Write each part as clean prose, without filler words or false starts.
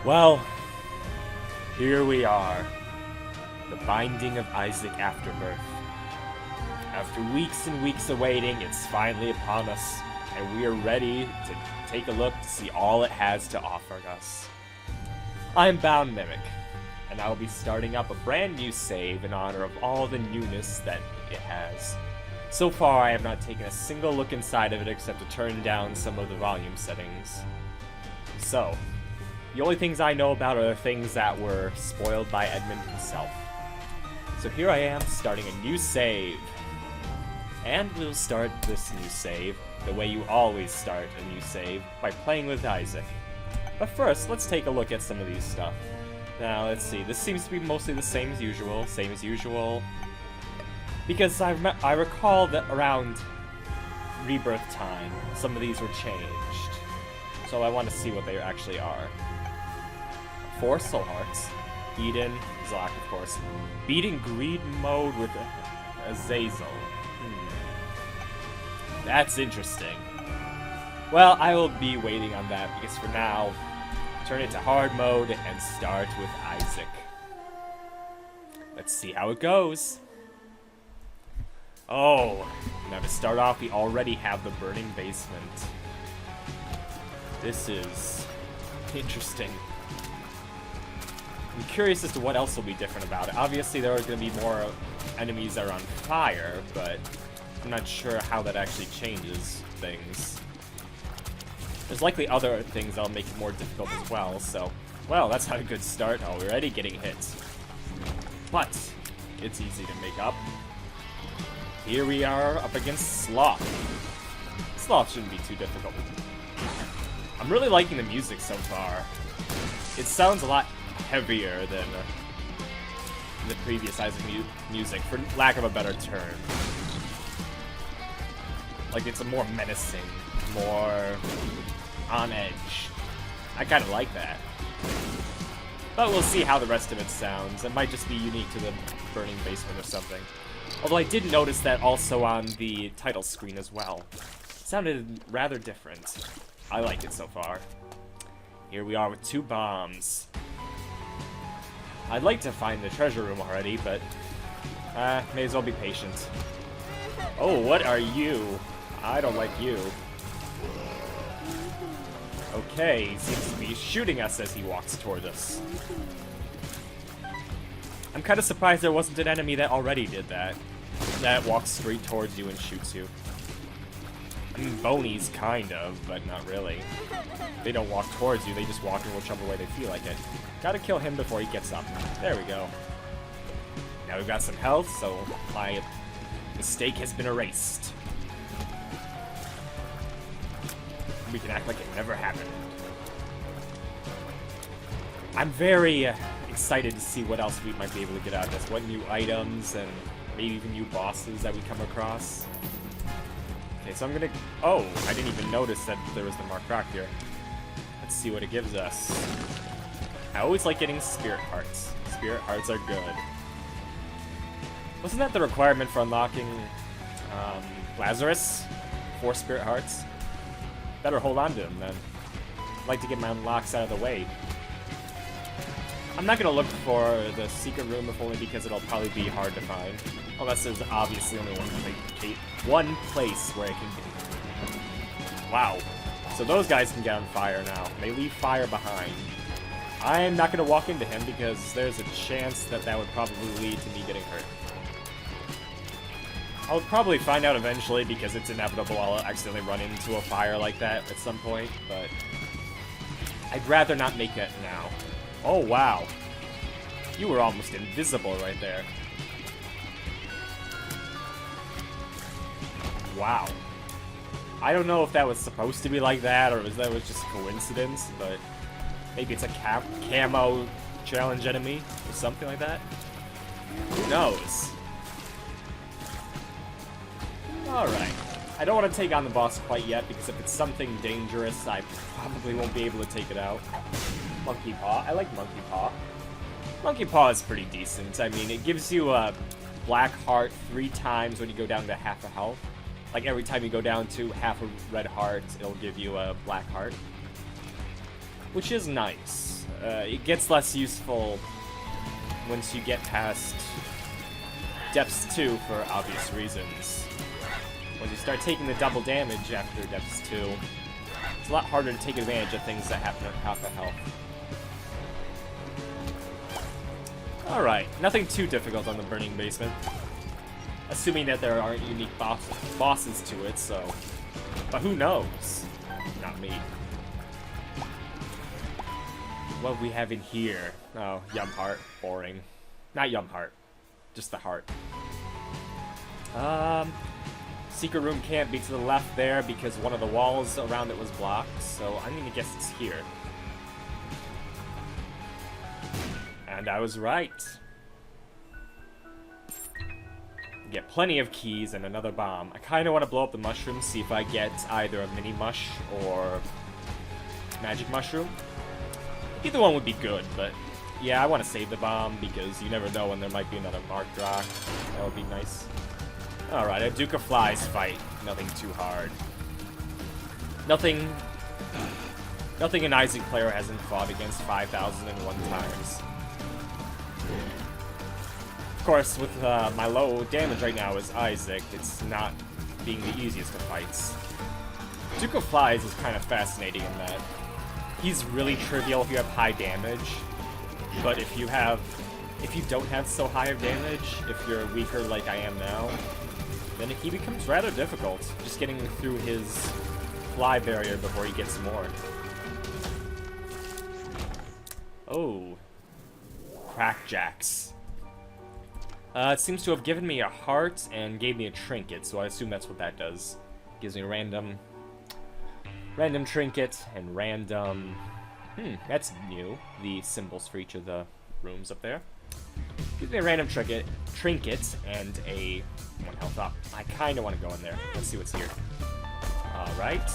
Well, here we are. The Binding of Isaac Afterbirth. After weeks and weeks of waiting, it's finally upon us, and we are ready to take a look to see all it has to offer us. I'm Bound Mimic, and I will be starting up a brand new save in honor of all the newness that it has. So far, I have not taken a single look inside of it except to turn down some of the volume settings. So, the only things I know about are the things that were spoiled by Edmund himself. So here I am, starting a new save. And we'll start this new save the way you always start a new save, by playing with Isaac. But first, let's take a look at some of these stuff. Now, let's see, this seems to be mostly the same as usual. Because I recall that around Rebirth time, some of these were changed. So I want to see what they actually are. 4 Soul Hearts. Eden, Zlak, of course. Beating Greed mode with Azazel. That's interesting. Well, I will be waiting on that, because for now, turn it to hard mode and start with Isaac. Let's see how it goes. Oh, now to start off, we already have the Burning Basement. This is interesting. I'm curious as to what else will be different about it. Obviously, there are going to be more enemies that are on fire, but I'm not sure how that actually changes things. There's likely other things that'll make it more difficult as well, so... Well, that's not a good start. Already getting hit. But, it's easy to make up. Here we are up against Sloth. Sloth shouldn't be too difficult. I'm really liking the music so far. It sounds a lot heavier than the previous Isaac music, for lack of a better term. Like, it's a more menacing, more on edge. I kind of like that. But we'll see how the rest of it sounds. It might just be unique to the Burning Basement or something. Although I did notice that also on the title screen as well. It sounded rather different. I like it so far. Here we are with 2 bombs. I'd like to find the treasure room already, but may as well be patient. Oh, what are you? I don't like you. Okay, he seems to be shooting us as he walks toward us. I'm kind of surprised there wasn't an enemy that already did that. That walks straight towards you and shoots you. I mean, Bonies, kind of, but not really. They don't walk towards you, they just walk in whichever way they feel like it. Gotta kill him before he gets up. There we go. Now we've got some health, so my mistake has been erased. We can act like it never happened. I'm very excited to see what else we might be able to get out of this. What new items and maybe even new bosses that we come across. Okay, so I'm gonna... Oh, I didn't even notice that there was the Mark Rock here. Let's see what it gives us. I always like getting Spirit Hearts. Spirit Hearts are good. Wasn't that the requirement for unlocking Lazarus? 4 Spirit Hearts? Better hold on to them then. I'd like to get my unlocks out of the way. I'm not gonna look for the secret room, if only because it'll probably be hard to find. Unless there's obviously only one place where it can be. Wow. So those guys can get on fire now. They leave fire behind. I'm not gonna walk into him because there's a chance that that would probably lead to me getting hurt. I'll probably find out eventually because it's inevitable I'll accidentally run into a fire like that at some point, but I'd rather not make it now. Oh, wow. You were almost invisible right there. Wow. I don't know if that was supposed to be like that or if that was just a coincidence, but maybe it's a camo challenge enemy or something like that. Who knows? Alright. I don't want to take on the boss quite yet, because if it's something dangerous, I probably won't be able to take it out. Monkey Paw. I like Monkey Paw. Monkey Paw is pretty decent. I mean, it gives you a black heart 3 times when you go down to half a health. Like, every time you go down to half a red heart, it'll give you a black heart. Which is nice. it gets less useful once you get past Depths 2 for obvious reasons. When you start taking the double damage after Depths 2, it's a lot harder to take advantage of things that happen at half a health. Alright, nothing too difficult on the Burning Basement. Assuming that there aren't unique bosses to it, so... But who knows? Not me. What we have in here? Oh, Yum Heart. Boring. Not Yum Heart. Just the heart. Secret room can't be to the left there because one of the walls around it was blocked, so I'm gonna guess it's here. And I was right. Get plenty of keys and another bomb. I kind of want to blow up the mushroom, see if I get either a mini mush or magic mushroom. Either one would be good, but yeah, I want to save the bomb because you never know when there might be another marked rock. That would be nice. Alright, a Duke of Flies fight. Nothing too hard. Nothing an Isaac player hasn't fought against 5,001 times. Of course, with my low damage right now as Isaac, it's not being the easiest of fights. Duke of Flies is kind of fascinating in that he's really trivial if you have high damage, but if you don't have so high of damage, if you're weaker like I am now, then he becomes rather difficult, just getting through his fly barrier before he gets more. Oh. Crackjacks. It seems to have given me a heart and gave me a trinket, so I assume that's what that does. Gives me a random trinket and random... that's new. The symbols for each of the rooms up there. Gives me a random trinket and a 1 health up. I kind of want to go in there. Let's see what's here. Alright.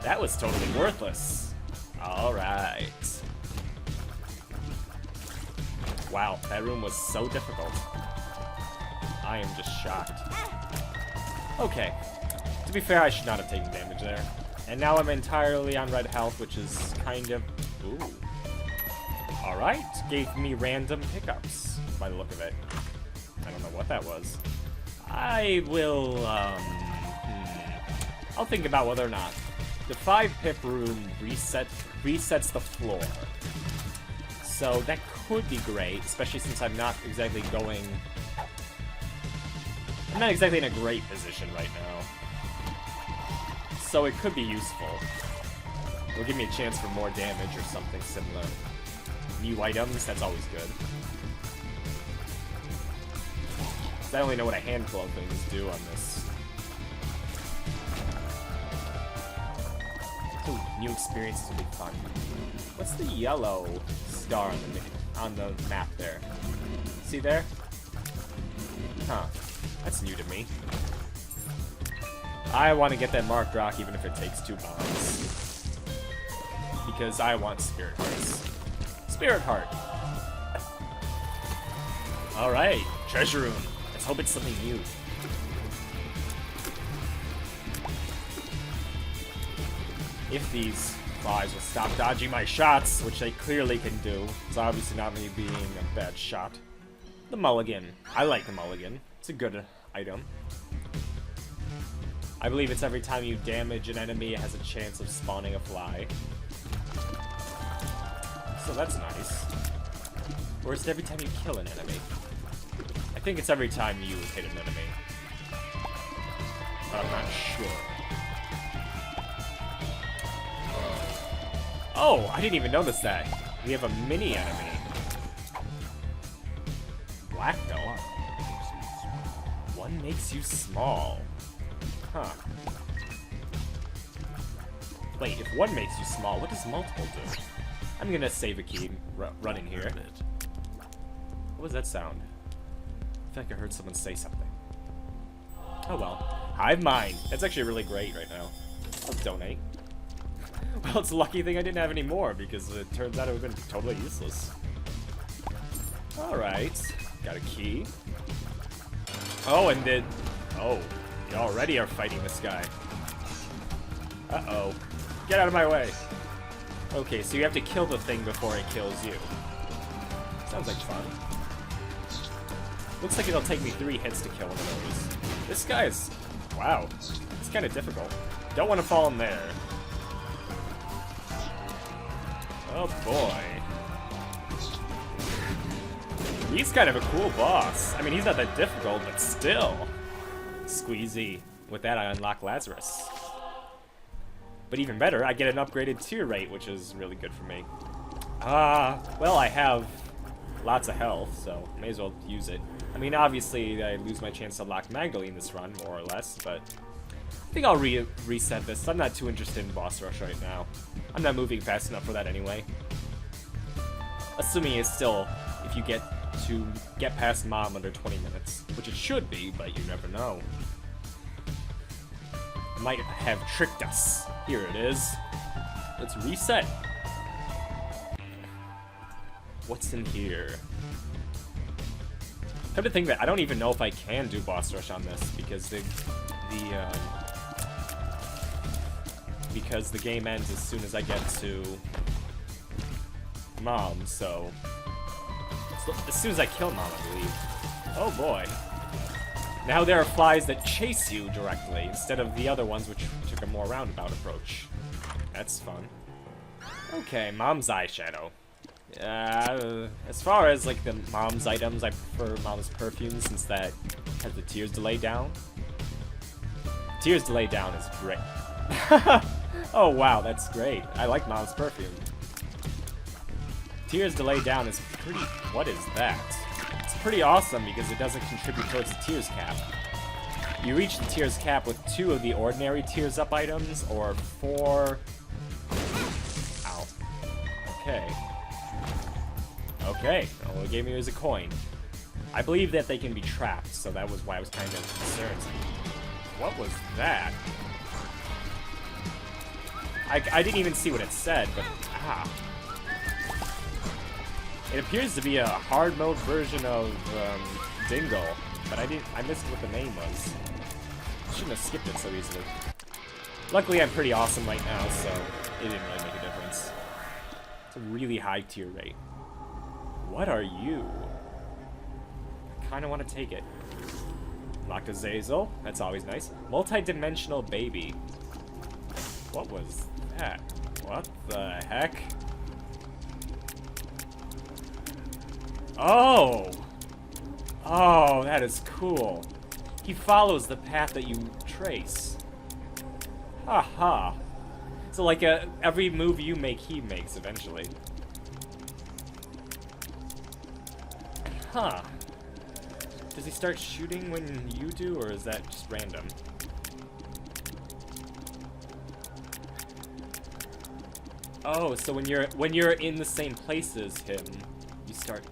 That was totally worthless. Alright. Wow, that room was so difficult. I am just shocked. Okay. To be fair, I should not have taken damage there. And now I'm entirely on red health, which is kind of... Ooh. Alright. Gave me random pickups, by the look of it. I don't know what that was. I will, I'll think about whether or not. The 5-pip room resets the floor. So that could be great, especially since I'm not exactly in a great position right now. So it could be useful. It'll give me a chance for more damage or something similar. New items, that's always good. 'Cause I only know what a handful of things do on this. Ooh, new experiences will be fun. What's the yellow star on the map there? See there? Huh. That's new to me. I want to get that marked rock even if it takes 2 bombs. Because I want Spirit Hearts. Spirit Heart! Alright, treasure room. Let's hope it's something new. If these flies will stop dodging my shots, which they clearly can do. It's obviously not me being a bad shot. The mulligan. I like the mulligan. It's a good item. I believe it's every time you damage an enemy, it has a chance of spawning a fly. So that's nice. Or is it every time you kill an enemy? I think it's every time you hit an enemy. But I'm not sure. Oh, I didn't even notice that. We have a mini enemy. Black dog. One makes you small. Huh. Wait, if one makes you small, what does multiple do? I'm gonna save a key run in here. What was that sound? I feel like I heard someone say something. Oh well. Hive Mind. That's actually really great right now. I'll donate. Well, it's a lucky thing I didn't have any more, because it turns out it would have been totally useless. Alright. Got a key. Oh, and then... Oh, you already are fighting this guy. Uh-oh. Get out of my way. Okay, so you have to kill the thing before it kills you. Sounds like fun. Looks like it'll take me 3 hits to kill one of those. This guy is... wow. It's kind of difficult. Don't want to fall in there. Oh boy. He's kind of a cool boss. I mean, he's not that difficult, but still. Squeezy. With that, I unlock Lazarus. But even better, I get an upgraded tier rate, which is really good for me. Well, I have lots of health, so may as well use it. I mean, obviously, I lose my chance to unlock Magdalene this run, more or less, but I think I'll reset this. I'm not too interested in boss rush right now. I'm not moving fast enough for that anyway. Assuming it's still, if you get past Mom under 20 minutes, which it should be, but you never know. It might have tricked us. Here it is. Let's reset. What's in here? Come to think that I don't even know if I can do boss rush on this because the game ends as soon as I get to Mom, so as soon as I kill Mom, I believe. Oh boy. Now there are flies that chase you directly, instead of the other ones which took a more roundabout approach. That's fun. Okay, Mom's eyeshadow. As far as, like, the Mom's items, I prefer Mom's perfume, since that has the tears delay down. Tears delay down is great. Oh wow, that's great. I like Mom's perfume. Tears delay down is pretty... what is that? It's pretty awesome because it doesn't contribute towards the tears cap. You reach the tears cap with 2 of the ordinary tears up items, or 4... ow. Okay. Okay, all it gave me was a coin. I believe that they can be trapped, so that was why I was kind of concerned. What was that? I didn't even see what it said, but it appears to be a hard mode version of Dingle, but I missed what the name was. Shouldn't have skipped it so easily. Luckily, I'm pretty awesome right now, so it didn't really make a difference. It's a really high tier rate. What are you? I kind of want to take it. Locked Azazel. That's always nice. Multi-dimensional baby. What was that? What the heck? Oh! Oh, that is cool. He follows the path that you trace. Ha ha. So like every move you make, he makes eventually. Huh. Does he start shooting when you do, or is that just random? Oh, so when you're in the same place as him, you start...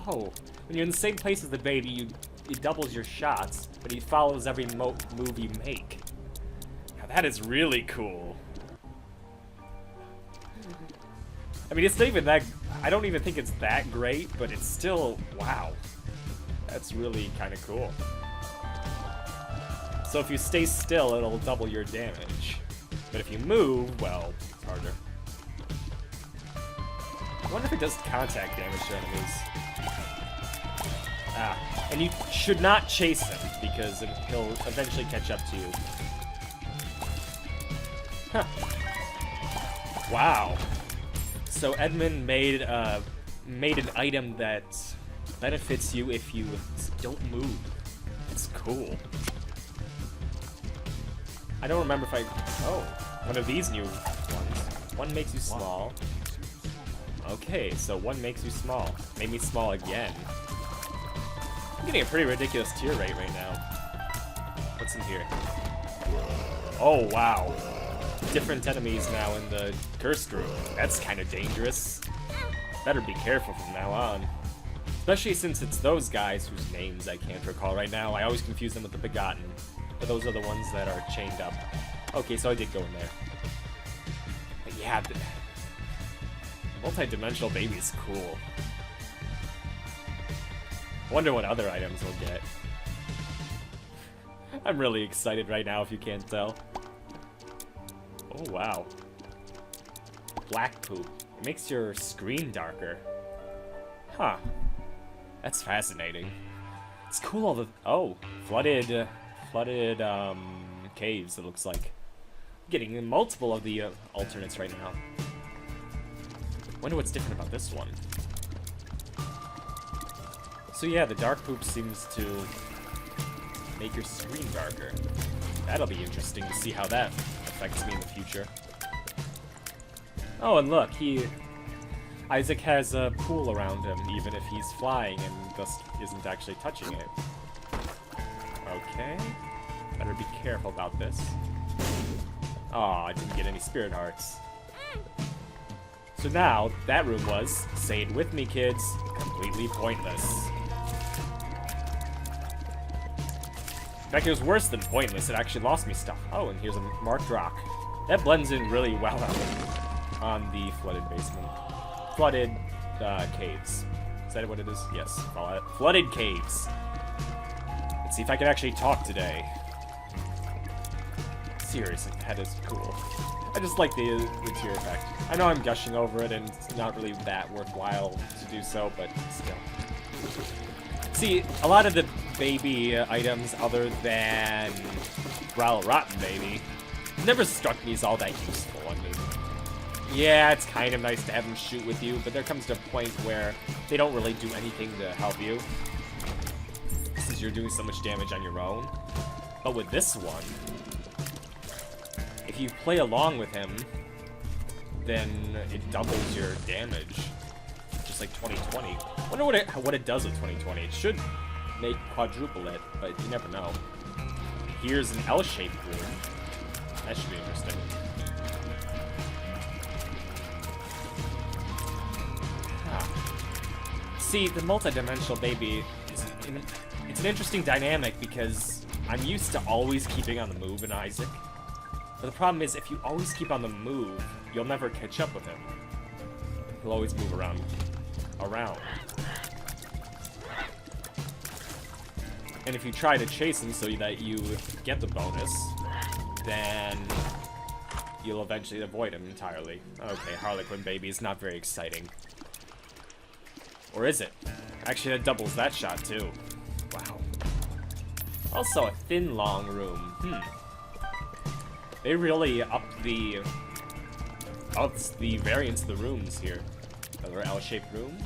oh, when you're in the same place as the baby, he doubles your shots, but he follows every move you make. Now that is really cool. I mean, it's not even that... I don't even think it's that great, but it's still... wow. That's really kind of cool. So if you stay still, it'll double your damage. But if you move, well, it's harder. I wonder if it does contact damage to enemies. And you should not chase him, because he'll eventually catch up to you. Huh. Wow. So Edmund made an item that benefits you if you don't move. It's cool. I don't remember if I... oh, one of these new ones. One makes you small. Okay, so one makes you small. Made me small again. I'm getting a pretty ridiculous tier rate right now. What's in here? Oh, wow. Different enemies now in the cursed room. That's kind of dangerous. Better be careful from now on. Especially since it's those guys whose names I can't recall right now. I always confuse them with the Begotten. But those are the ones that are chained up. Okay, so I did go in there. But yeah, the multi-dimensional baby is cool. I wonder what other items we'll get. I'm really excited right now, if you can't tell. Oh, wow. black poop. It makes your screen darker. Huh. That's fascinating. It's cool all the... Oh, flooded caves, it looks like. I'm getting multiple of the alternates right now. Wonder what's different about this one. So yeah, the dark poop seems to make your screen darker. That'll be interesting to see how that affects me in the future. Oh, and look, Isaac has a pool around him, even if he's flying and thus isn't actually touching it. Okay. Better be careful about this. Aw, I didn't get any spirit hearts. So now, that room was, say it with me kids, completely pointless. In fact, it was worse than pointless, it actually lost me stuff. Oh, and here's a marked rock. That blends in really well on the flooded basement. Flooded caves. Is that what it is? Yes, call it flooded caves. Let's see if I can actually talk today. Seriously, that is cool. I just like the interior effect. I know I'm gushing over it, and it's not really that worthwhile to do so, but still. See, a lot of the baby items, other than Growl Rotten Baby, never struck me as all that useful. I mean, yeah, it's kind of nice to have them shoot with you, but there comes to a point where they don't really do anything to help you, since you're doing so much damage on your own. But with this one, if you play along with him, then it doubles your damage, just like 2020. I wonder what it does with 2020. It should make quadruple it, but you never know. Here's an L-shaped room. That should be interesting. See, the multi-dimensional baby it's an interesting dynamic because I'm used to always keeping on the move in Isaac. But the problem is, if you always keep on the move, you'll never catch up with him. He'll always move around. And if you try to chase him so that you get the bonus, then you'll eventually avoid him entirely. Okay, Harlequin baby is not very exciting. Or is it? Actually, that doubles that shot, too. Wow. Also, a thin, long room. They really upped the variance of the rooms here. Another L-shaped room.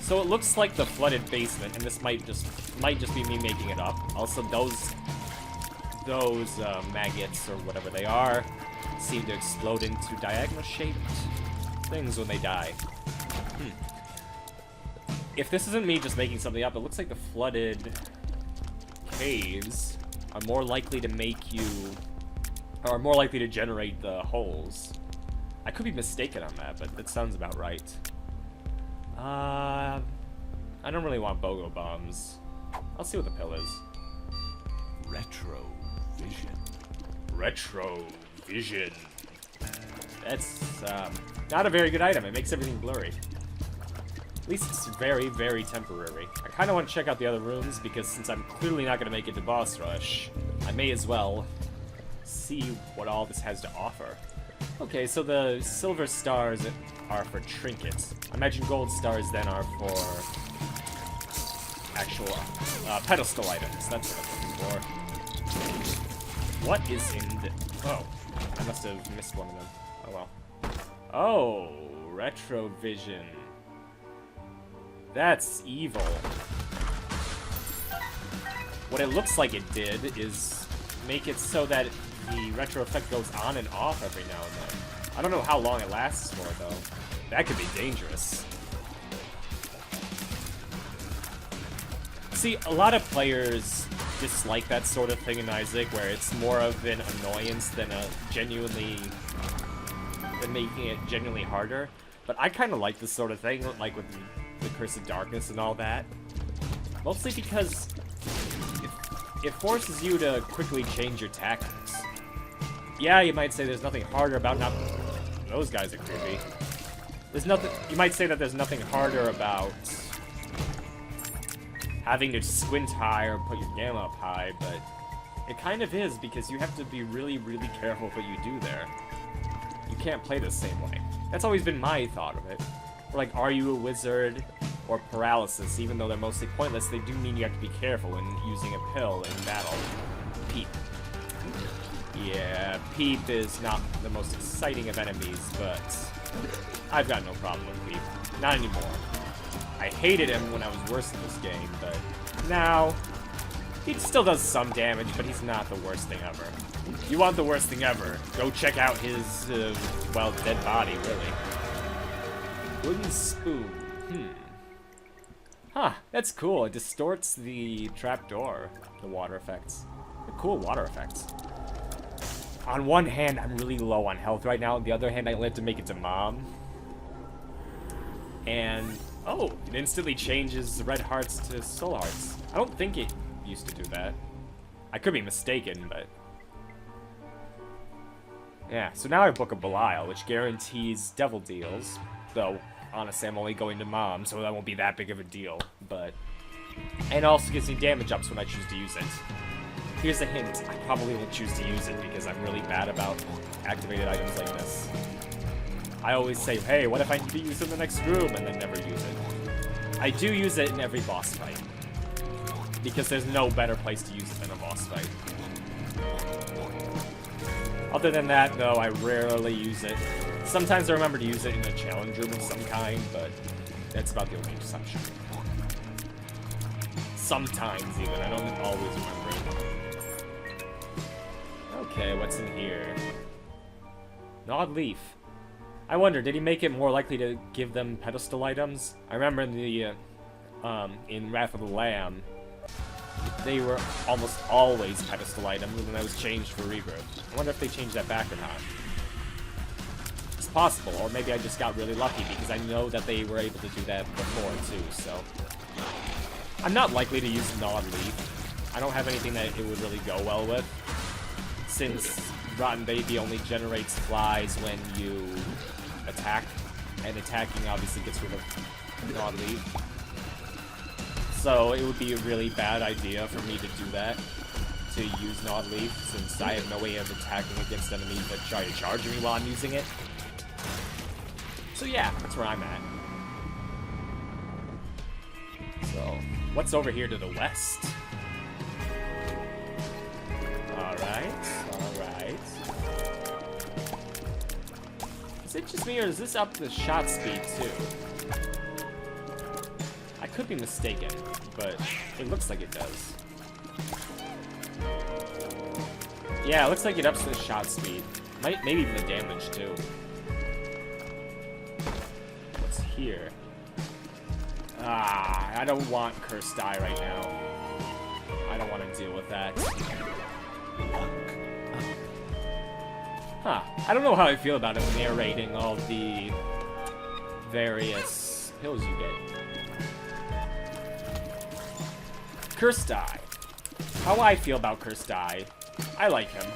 So it looks like the flooded basement, and this might just be me making it up. Also, those maggots, or whatever they are, seem to explode into diagonal-shaped things when they die. If this isn't me just making something up, it looks like the flooded caves are more likely to make you... or are more likely to generate the holes. I could be mistaken on that, but that sounds about right. I don't really want BOGO bombs. I'll see what the pill is. Retro vision. Retro vision. That's not a very good item. It makes everything blurry. At least it's very, very temporary. I kind of want to check out the other rooms, because since I'm clearly not going to make it to boss rush, I may as well see what all this has to offer. Okay, so the silver stars are for trinkets. I imagine gold stars then are for actual pedestal items. That's what I'm looking for. What is in the... Oh, I must have missed one of them. Oh well. Oh, Retrovision. That's evil. What it looks like it did is make it so that the retro effect goes on and off every now and then. I don't know how long it lasts for, though. That could be dangerous. See, a lot of players dislike that sort of thing in Isaac, where it's more of an annoyance than making it genuinely harder. But I kind of like this sort of thing, like with the Curse of Darkness and all that. Mostly because it forces you to quickly change your tactics. Yeah, you might say there's nothing harder about not... Those guys are creepy. There's nothing... You might say that there's nothing harder about having to squint high or put your gamma up high, but it kind of is, because you have to be really, really careful what you do there. you can't play the same way. That's always been my thought of it. Like, are you a wizard or paralysis? Even though they're mostly pointless, they do mean you have to be careful when using a pill in battle. Peep. Yeah, Peep is not the most exciting of enemies, but I've got no problem with Peep. Not anymore. I hated him when I was worse in this game, but now he still does some damage, but he's not the worst thing ever. You want the worst thing ever? Go check out his, well, dead body, really. Wooden spoon. Huh, that's cool. It distorts the trapdoor, the water effects. The cool water effects. On one hand, I'm really low on health right now. On the other hand, I only have to make it to Mom. And, oh, it instantly changes red hearts to soul hearts. I don't think it used to do that. I could be mistaken, but... yeah, so now I have Book of Belial, which guarantees devil deals. Though, honestly, I'm only going to Mom, so that won't be that big of a deal. But... and also gives me damage ups when I choose to use it. Here's a hint, I probably won't choose to use it because I'm really bad about activated items like this. I always say, hey, what if I need to use it in the next room, and then never use it. I do use it in every boss fight. Because there's no better place to use it than a boss fight. Other than that, though, I rarely use it. Sometimes I remember to use it in a challenge room of some kind, but that's about the only exception. Sometimes, even. I don't always remember it. Okay, what's in here? Gnawed leaf. I wonder, did he make it more likely to give them pedestal items? I remember in the, in Wrath of the Lamb, they were almost always pedestal items, and that was changed for Rebirth. I wonder if they changed that back or not. It's possible, or maybe I just got really lucky, because I know that they were able to do that before, too, so... I'm not likely to use Gnawed Leaf. I don't have anything that it would really go well with, since Rotten Baby only generates flies when you attack, and attacking obviously gets rid of Gnawed Leaf. So it would be a really bad idea for me to do that, to use Gnawed Leaf, since I have no way of attacking against enemies that try to charge me while I'm using it. So yeah, that's where I'm at. So, what's over here to the west? Alright, alright. Is it just me, or does this up the shot speed too? I could be mistaken, but it looks like it does. Yeah, it looks like it ups the shot speed. Maybe even the damage too. What's here? Ah, I don't want Cursed Eye right now. I don't want to deal with that. Huh. I don't know how I feel about him narrating all the various pills you get. Cursed Eye. How I feel about Cursed Eye. I like him.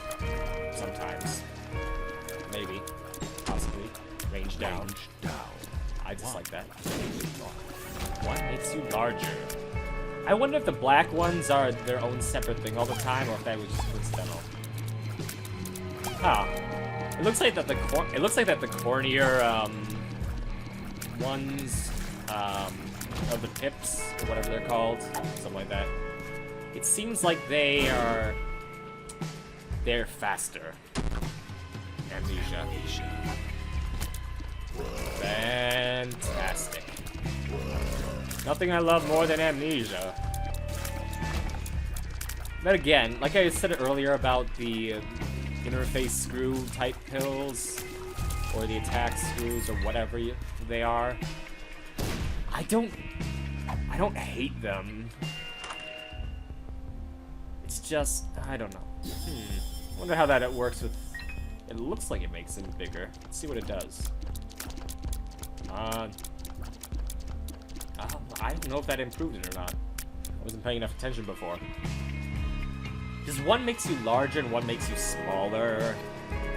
Sometimes. Maybe. Possibly. Range down. I dislike that. What makes you larger? I wonder if the black ones are their own separate thing all the time, or if that was just coincidental. Huh. It looks like that the cornier ones of the pips, or whatever they're called, something like that. It seems like they're faster. Amnesia. Fantastic. Nothing I love more than Amnesia. But again, like I said earlier about the interface screw type pills, or the attack screws, or whatever they are, I don't hate them. It's just, I don't know. Wonder how that works with... It looks like it makes it bigger. Let's see what it does. Come on. I don't know if that improved it or not. I wasn't paying enough attention before. Does one makes you larger and one makes you smaller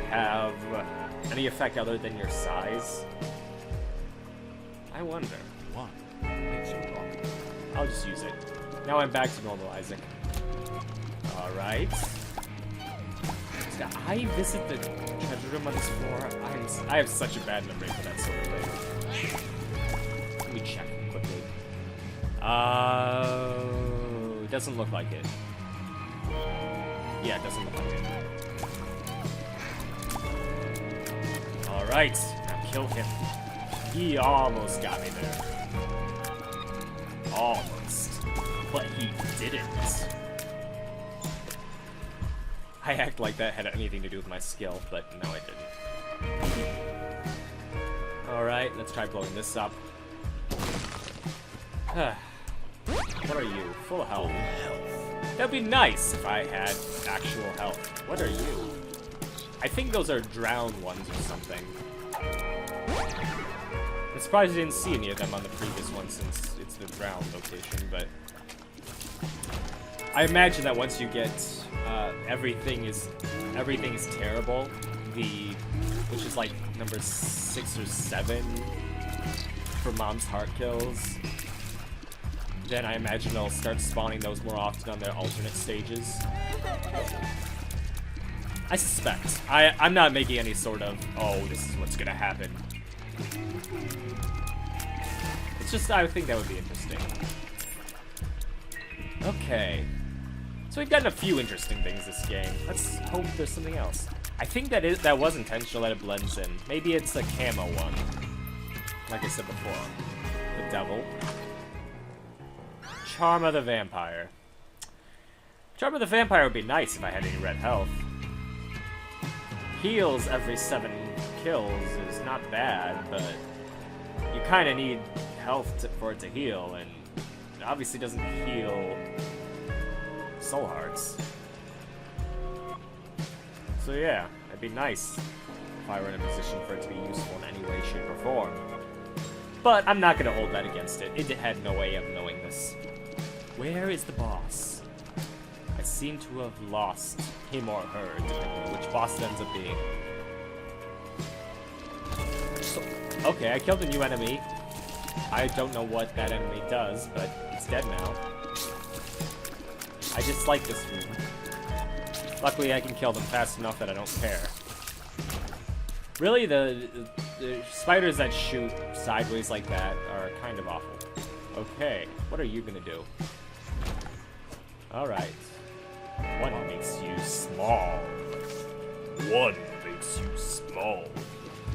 have any effect other than your size? I wonder. One makes you larger. I'll just use it. Now I'm back to normalizing. Alright. Did I visit the treasure room on this floor? I have such a bad memory for that sort of thing. Let me check quickly. It doesn't look like it. Yeah, it doesn't look like it. Alright, now kill him. He almost got me there. Almost. But he didn't. I act like that had anything to do with my skill, but no, it didn't. Alright, let's try blowing this up. What are you? Full health. That'd be nice if I had actual health. What are you? I think those are drowned ones or something. I'm surprised I didn't see any of them on the previous one since it's the drowned location, but I imagine that once you get everything is terrible, which is like number 6 or 7 for Mom's Heart kills, then I imagine they'll start spawning those more often on their alternate stages. I suspect. I'm not making any sort of, oh, this is what's gonna happen. It's just, I think that would be interesting. Okay. So we've gotten a few interesting things this game. Let's hope there's something else. I think that was intentional that it blends in. Maybe it's a camo one. Like I said before. The devil. Charm of the Vampire. Charm of the Vampire would be nice if I had any red health. Heals every 7 kills is not bad, but you kind of need health for it to heal, and it obviously doesn't heal soul hearts. So yeah, it'd be nice if I were in a position for it to be useful in any way, shape, or form. But I'm not going to hold that against it. It had no way of knowing this. Where is the boss? I seem to have lost him or her, depending on which boss it ends up being. So, okay, I killed a new enemy. I don't know what that enemy does, but it's dead now. I dislike this room. Luckily, I can kill them fast enough that I don't care. Really, the spiders that shoot sideways like that are kind of awful. Okay, what are you gonna do? Alright. One makes you small. One makes you small.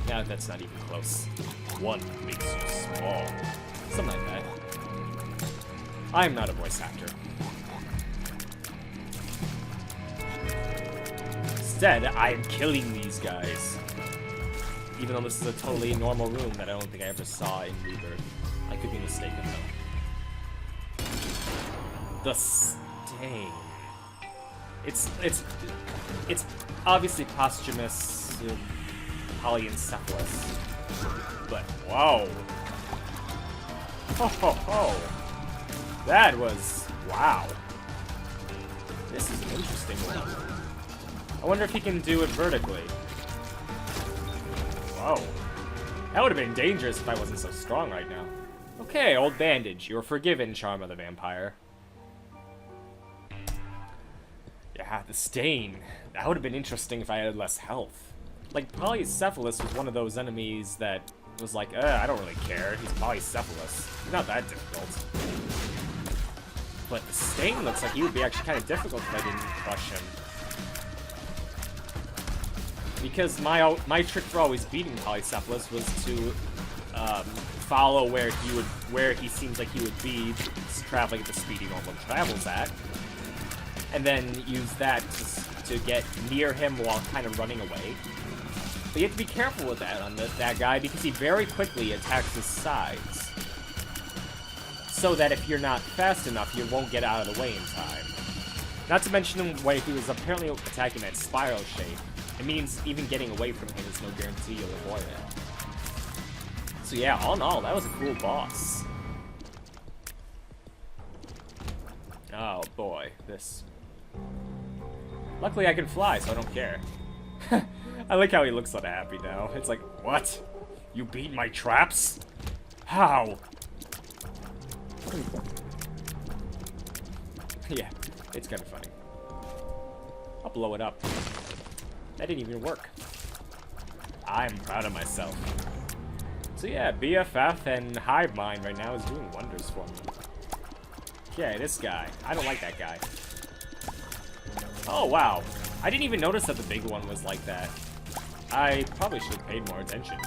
Yeah, that's not even close. One makes you small. Something like that. I'm not a voice actor. Instead, I'm killing these guys. Even though this is a totally normal room that I don't think I ever saw in Rebirth. I could be mistaken, though. The stain. It's obviously posthumous polyencephalus. But, whoa. Ho ho ho. That was, wow. This is an interesting one. I wonder if he can do it vertically. Whoa. That would have been dangerous if I wasn't so strong right now. Okay, old bandage. You're forgiven, Charm of the Vampire. Yeah, the stain. That would have been interesting if I had less health. Like, Polycephalus was one of those enemies that was like, I don't really care. He's Polycephalus. He's not that difficult. But the stain looks like he would be actually kind of difficult if I didn't crush him. Because my trick for always beating Polycephalus was to follow where he seems like he would be traveling at the speed he normally travels at, and then use that to get near him while kind of running away. But you have to be careful with that on that guy because he very quickly attacks his sides, so that if you're not fast enough, you won't get out of the way in time. Not to mention the way he was apparently attacking that spiral shape. It means even getting away from him is no guarantee you'll avoid it. So yeah, all in all, that was a cool boss. Oh boy, this. Luckily I can fly, so I don't care. I like how he looks so happy now. It's like, what? You beat my traps? How? Yeah, it's kind of funny. I'll blow it up. That didn't even work. I'm proud of myself. So yeah, BFF and Hive Mind right now is doing wonders for me. Okay, this guy. I don't like that guy. Oh, wow. I didn't even notice that the big one was like that. I probably should have paid more attention.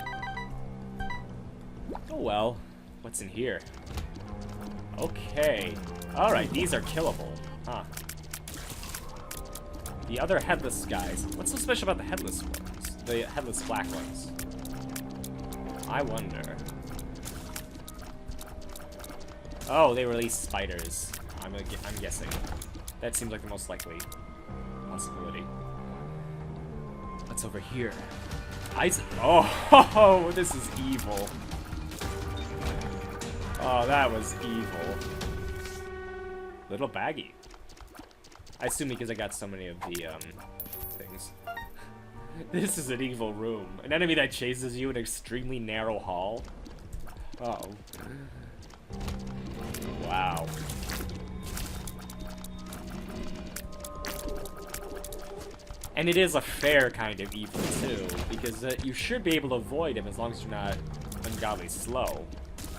Oh well. What's in here? Okay. Alright, these are killable. Huh. The other headless guys. What's so special about the headless ones? The headless black ones? I wonder. Oh, they release spiders. I'm guessing. That seems like the most likely possibility. What's over here? Oh, this is evil. Oh, that was evil. Little baggy. I assume because I got so many of the, things. This is an evil room. An enemy that chases you in an extremely narrow hall. Oh. Wow. And it is a fair kind of evil, too, because you should be able to avoid him as long as you're not ungodly slow.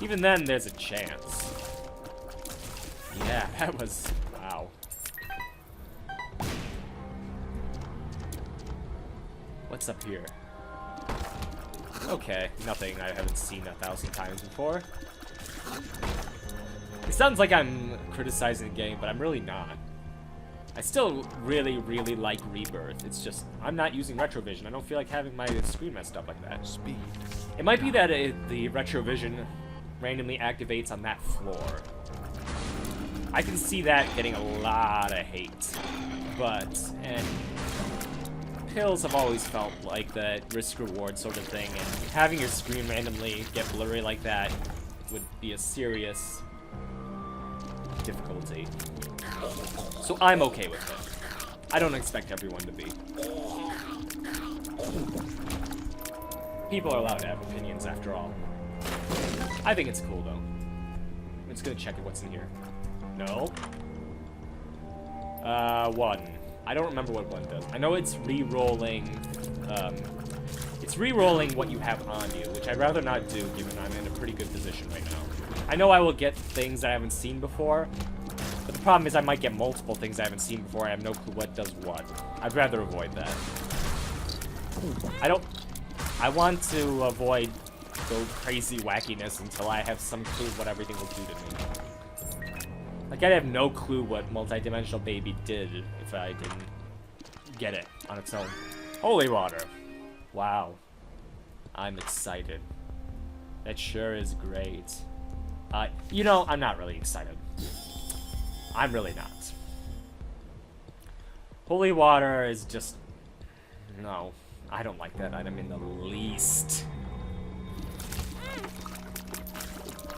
Even then, there's a chance. Yeah, that was... wow. What's up here? Okay, nothing I haven't seen 1,000 times before. It sounds like I'm criticizing the game, but I'm really not. I still really, really like Rebirth. It's just, I'm not using Retrovision. I don't feel like having my screen messed up like that. Speed. It might be that the Retrovision randomly activates on that floor. I can see that getting a lot of hate. But, and pills have always felt like the risk-reward sort of thing, and having your screen randomly get blurry like that would be a serious difficulty. So I'm okay with it. I don't expect everyone to be. People are allowed to have opinions after all. I think it's cool though. I'm just gonna check what's in here. No. 1. I don't remember what 1 does. I know it's re-rolling, what you have on you, which I'd rather not do given I'm in a pretty good position right now. I know I will get things that I haven't seen before, but the problem is I might get multiple things I haven't seen before. I have no clue what does what. I'd rather avoid that. I want to avoid the crazy wackiness until I have some clue what everything will do to me. Like, I have no clue what Multidimensional Baby did if I didn't get it on its own. Holy water. Wow. I'm excited. That sure is great. You know, I'm not really excited. I'm really not. Holy water is just... no. I don't like that item in the least.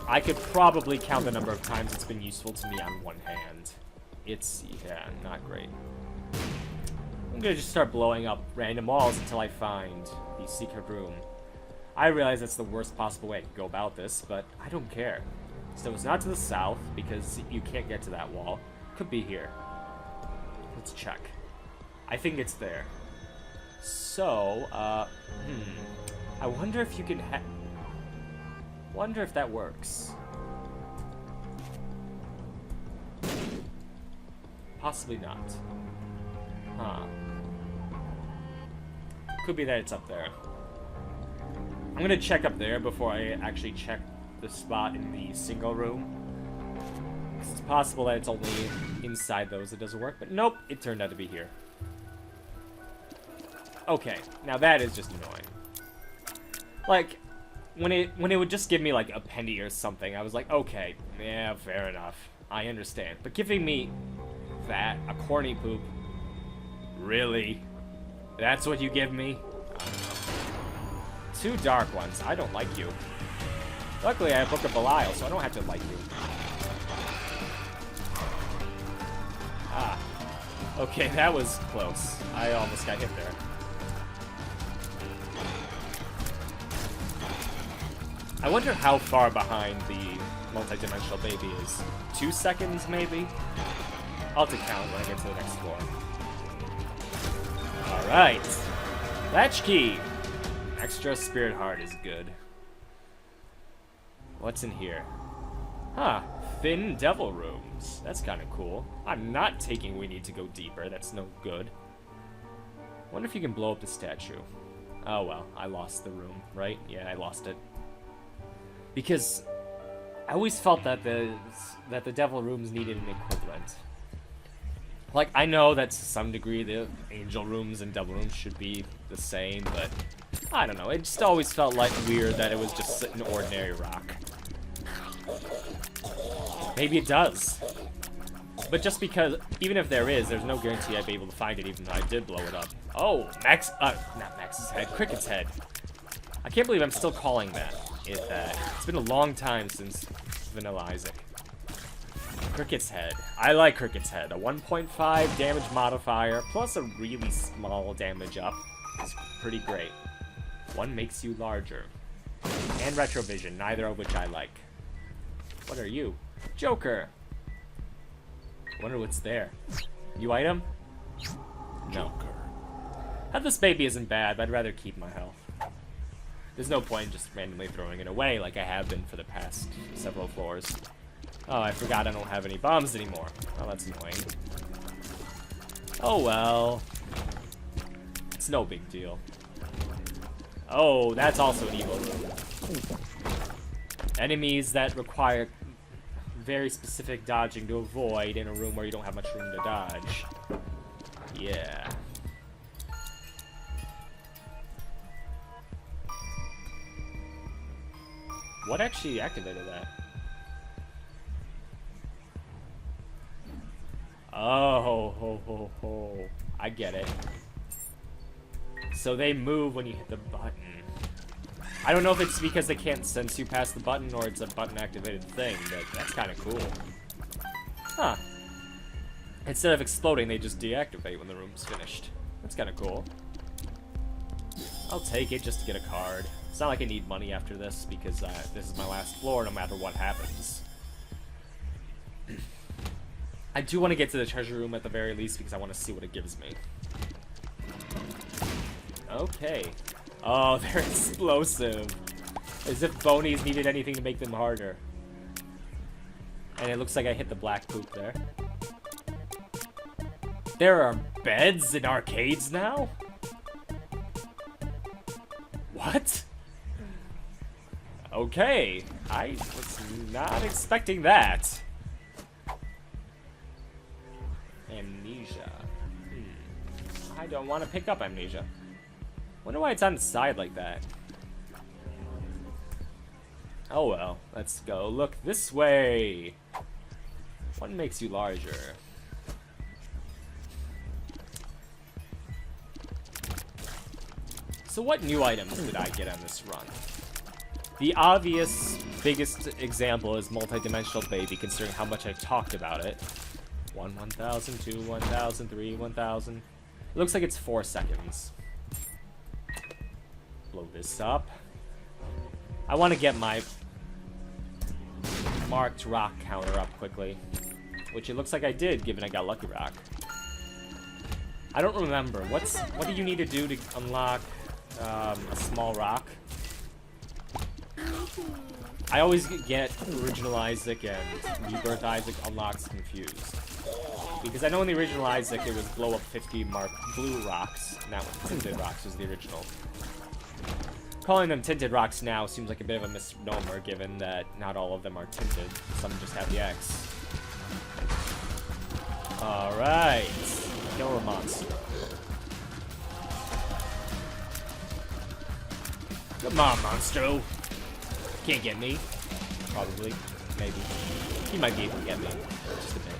I could probably count the number of times it's been useful to me on one hand. It's, yeah, not great. I'm gonna just start blowing up random walls until I find the secret room. I realize that's the worst possible way to go about this, but I don't care. So it's not to the south, because you can't get to that wall. Could be here. Let's check. I think it's there. So, I wonder if you can wonder if that works. Possibly not. Huh. Could be that it's up there. I'm gonna check up there before I actually check the spot in the single room. It's possible that it's only inside those that doesn't work, but nope, it turned out to be here. Okay, now that is just annoying. Like, when it would just give me like a penny or something, I was like, okay, yeah, fair enough. I understand. But giving me that, a corny poop, really? That's what you give me? 2 dark ones. I don't like you. Luckily, I have Book of Belial, so I don't have to like you. Ah. Okay, that was close. I almost got hit there. I wonder how far behind the multidimensional baby is. 2 seconds, maybe? I'll have to count when I get to the next floor. Alright. Latchkey! Extra spirit heart is good. What's in here? Huh. Thin devil rooms. That's kind of cool. I'm not taking we need to go deeper. That's no good. Wonder if you can blow up the statue. Oh well, I lost the room, right? Yeah, I lost it. Because I always felt that the devil rooms needed an equivalent. Like, I know that to some degree the angel rooms and devil rooms should be the same, but I don't know. It just always felt like weird that it was just an ordinary rock. Maybe it does. But just because, even if there is, there's no guarantee I'd be able to find it even though I did blow it up. Oh, not Max's head, Cricket's head. I can't believe I'm still calling it that. It's been a long time since Vanilla Isaac. Cricket's head. I like Cricket's head. A 1.5 damage modifier plus a really small damage up is pretty great. One makes you larger. And retrovision, neither of which I like. What are you? Joker! Wonder what's there. New item? No. Half this baby isn't bad, but I'd rather keep my health. There's no point in just randomly throwing it away like I have been for the past several floors. Oh, I forgot I don't have any bombs anymore. Oh, that's annoying. Oh well. It's no big deal. Oh, that's also an evil room. Enemies that require very specific dodging to avoid in a room where you don't have much room to dodge. Yeah. What actually activated that? Oh, ho, ho, ho. I get it. So they move when you hit the button. I don't know if it's because they can't sense you past the button or it's a button-activated thing, but that's kind of cool. Huh. Instead of exploding, they just deactivate when the room's finished. That's kind of cool. I'll take it just to get a card. It's not like I need money after this, because this is my last floor no matter what happens. I do want to get to the treasure room at the very least because I want to see what it gives me. Okay. Oh, they're explosive. As if bonies needed anything to make them harder. And it looks like I hit the black poop there. There are beds in arcades now? What? Okay. I was not expecting that. Amnesia. I don't want to pick up Amnesia. Wonder why it's on the side like that. Oh well, let's go look this way. What makes you larger? So what new items did I get on this run? The obvious biggest example is multi-dimensional baby, considering how much I've talked about it. 1,000, 2, 1,000, 3, 1,000. It looks like it's 4 seconds. Blow this up. I want to get my marked rock counter up quickly, which it looks like I did, given I got Lucky Rock. I don't remember. What do you need to do to unlock a small rock? I always get Original Isaac and Rebirth Isaac unlocks confused. Because I know in the original Isaac it was blow up 50 marked blue rocks, and that one, tinted rocks, was the original. Calling them tinted rocks now seems like a bit of a misnomer, given that not all of them are tinted. Some just have the X. Alright. Kill a monster. Come on, monster. Can't get me. Probably. Maybe. He might be able to get me. Just a bit.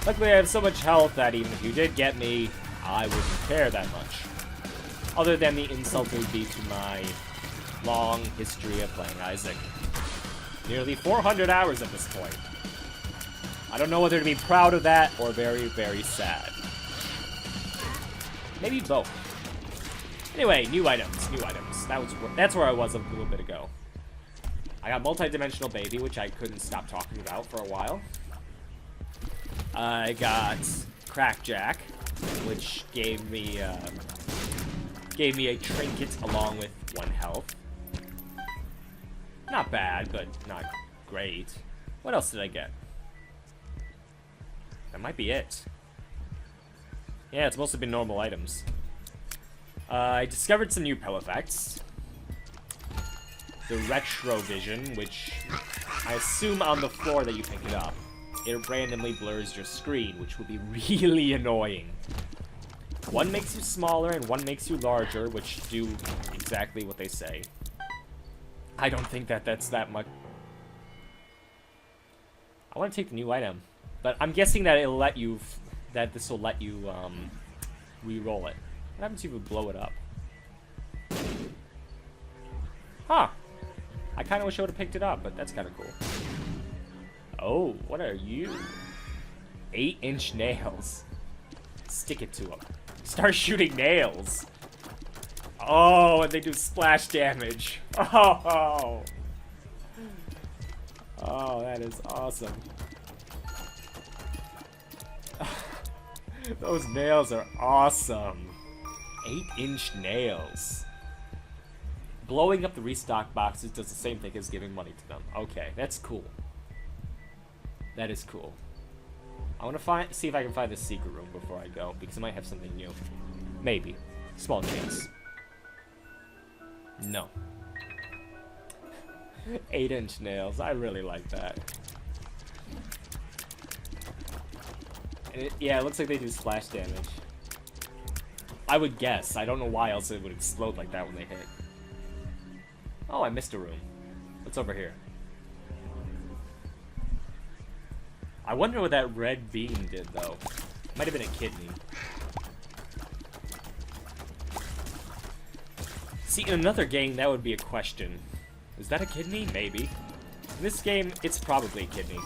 Luckily, I have so much health that even if you did get me, I wouldn't care that much. Other than the insult it would be to my long history of playing Isaac. Nearly 400 hours at this point. I don't know whether to be proud of that or very, very sad. Maybe both. Anyway, new items, new items. That's where I was a little bit ago. I got multi-dimensional baby, which I couldn't stop talking about for a while. I got Crackjack, which gave me Gave me a trinket along with 1 health. Not bad, but not great. What else did I get? That might be it. Yeah, it's mostly been normal items. I discovered some new pill effects. The retro vision, which I assume on the floor that you pick it up, it randomly blurs your screen, which will be really annoying. One makes you smaller and one makes you larger, which do exactly what they say. I don't think that that's that much. I want to take the new item, but I'm guessing that it'll let you, that this will let you re-roll it. What happens if you blow it up? Huh. I kind of wish I would have picked it up, but that's kind of cool. Oh, what are you? 8-inch nails. Stick it to them. Start shooting nails. Oh, and they do splash damage. Oh, oh, that is awesome. Those nails are awesome. 8-inch nails. Blowing up the restock boxes does the same thing as giving money to them. Okay, that's cool. That is cool. I want to see if I can find the secret room before I go, because it might have something new. Maybe. Small chance. No. 8-inch nails. I really like that. And yeah, it looks like they do splash damage. I would guess. I don't know why else it would explode like that when they hit. Oh, I missed a room. What's over here? I wonder what that red beam did, though. Might have been a kidney. See, in another game, that would be a question. Is that a kidney? Maybe. In this game, it's probably a kidney.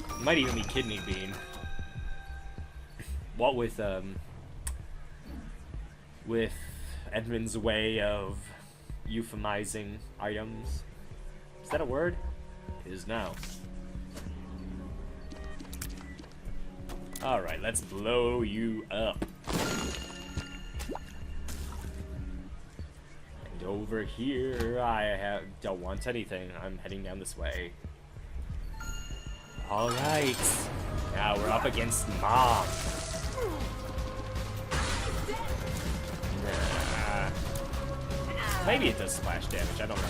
It might even be kidney bean. What with Edmund's way of euphemizing items. Is that a word? It is now. Alright, let's blow you up. And over here, I don't want anything. I'm heading down this way. Alright. Now we're up against Mom. Nah. Maybe it does splash damage, I don't know.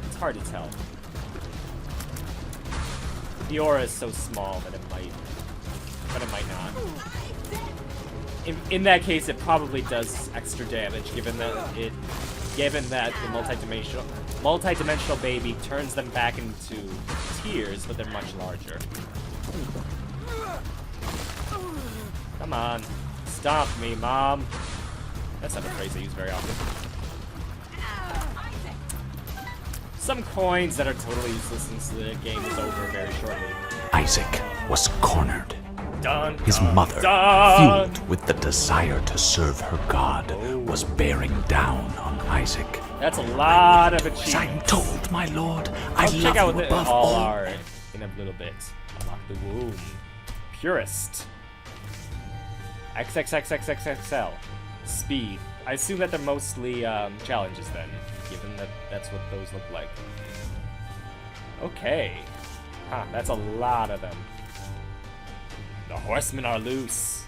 It's hard to tell. The aura is so small that it might, but it might not. In that case, it probably does extra damage, given that the multi-dimensional baby turns them back into tears, but they're much larger. Come on, stomp me, Mom. That's not a phrase I use very often. Some coins that are totally useless since the game is over very shortly. Isaac was cornered. Dun, His dun, mother, dun. fueled with the desire to serve her God, was bearing down on Isaac. That's a lot of As achievements. I'm told, my lord, I I'll love check out you what above all all. are in a little bit. Unlock the womb. Purist. XXXXXXL. Speed. I assume that they're mostly challenges then, given that that's what those look like. Okay. Huh, that's a lot of them. The horsemen are loose.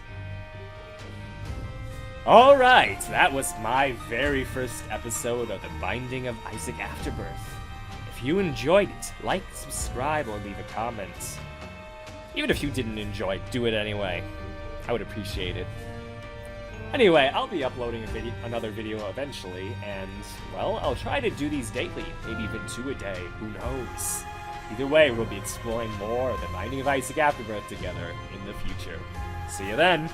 Alright, that was my very first episode of The Binding of Isaac Afterbirth. If you enjoyed it, like, subscribe, or leave a comment. Even if you didn't enjoy it, do it anyway. I would appreciate it. Anyway, I'll be uploading another video eventually, and, well, I'll try to do these daily, maybe even 2 a day, who knows. Either way, we'll be exploring more of The Binding of Isaac Afterbirth together in the future. See you then!